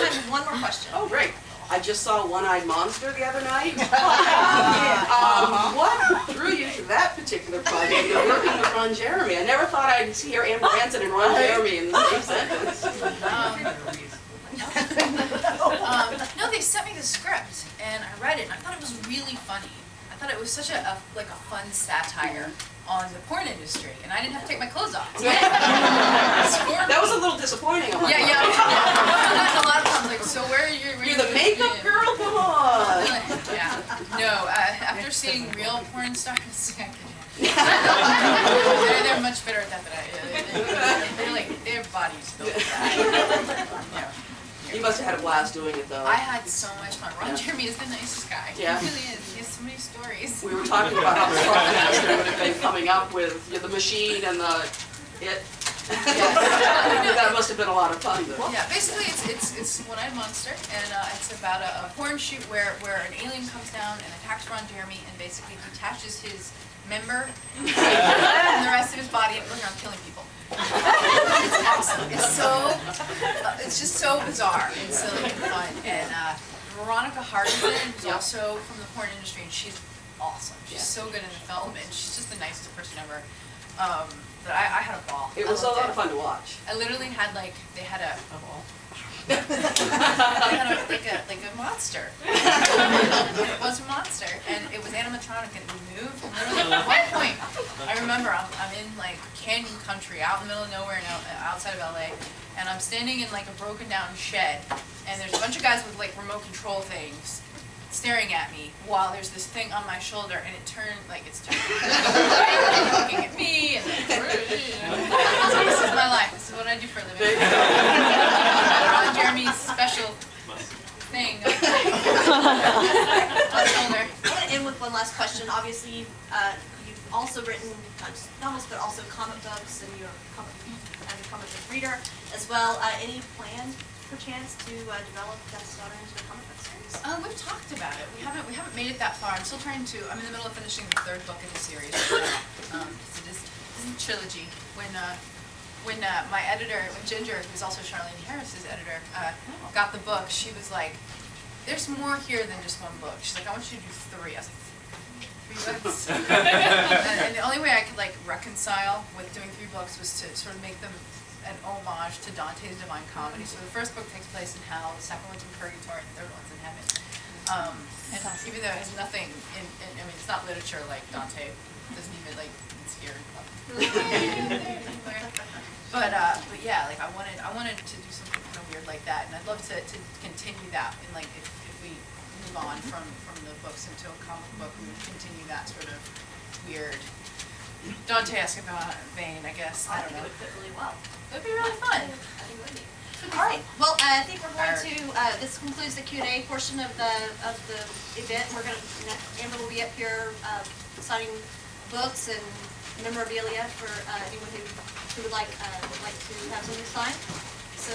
have time for one more question. Oh, great. I just saw One-Eyed Monster the other night. What drew you to that particular project? You're working with Ron Jeremy. I never thought I'd hear Amber Benson and Ron Jeremy in the same sentence. No, they sent me the script, and I read it, and I thought it was really funny. I thought it was such a fun satire on the porn industry, and I didn't have to take my clothes off. That was a little disappointing. I'm like, Yeah. A lot of times, like, so where are you? You're the makeup girl? Come on. Yeah. No, after seeing real porn stars, they're much better at that than I am. They're like, their bodies built for that. You must have had a blast doing it, though. I had so much fun. Ron Jeremy is the nicest guy. Yeah. He really is. He has so many stories. We were talking about how the master would have been coming up with the machine and it. That must have been a lot of fun, though. Yeah, basically it's One-Eyed Monster, and it's about a porn shoot where an alien comes down and attacks Ron Jeremy and basically detaches his member from the rest of his body and goes around killing people. It's awesome. It's just so bizarre and silly and fun. And Veronica Hardison, who's also from the porn industry, and she's awesome. She's so good in the film, and she's just the nicest person ever. But I had a ball. It was a lot of fun to watch. I literally had they had a ball. They had a monster. It was a monster, and it was animatronic, and it moved. And literally at one point, I remember I'm in like canyon country, out in the middle of nowhere, outside of LA, and I'm standing in like a broken down shed, and there's a bunch of guys with like remote control things staring at me while there's this thing on my shoulder, and it's turning looking at me, and so this is my life. This is what I do for a living. Ron Jeremy's special thing on my shoulder. I want to end with one last question. Obviously, you've also written not just novels, but also comic books, and you're a comic book reader as well. Any plan, perchance, to develop Death Star into a comic book series? We've talked about it. We haven't made it that far. I'm still trying to. I'm in the middle of finishing the third book in the series. It is a trilogy. When my editor, when Ginger, who's also Charlene Harris's editor, got the book, she was like, "There's more here than just one book." She's like, "I want you to do 3." I was like, 3 books? And the only way I could like reconcile with doing 3 books was to sort of make them an homage to Dante's Divine Comedy. So the first book takes place in hell, the second one's in purgatory, and the third one's in heaven. And even though it has nothing I mean, it's not literature like Dante, it doesn't even like, it's here. But yeah, like I wanted to do something kind of weird like that, and I'd love to continue that. And like if we move on from the books into a comic book, we would continue that sort of weird Dante-esque vein, I guess. I don't know. It would fit really well. It would be really fun. I think it would be. All right. Well, I think we're going to. This concludes the Q&A portion of the event. We're going to. Amber will be up here signing books and memorabilia for anyone who would like to have something signed. So.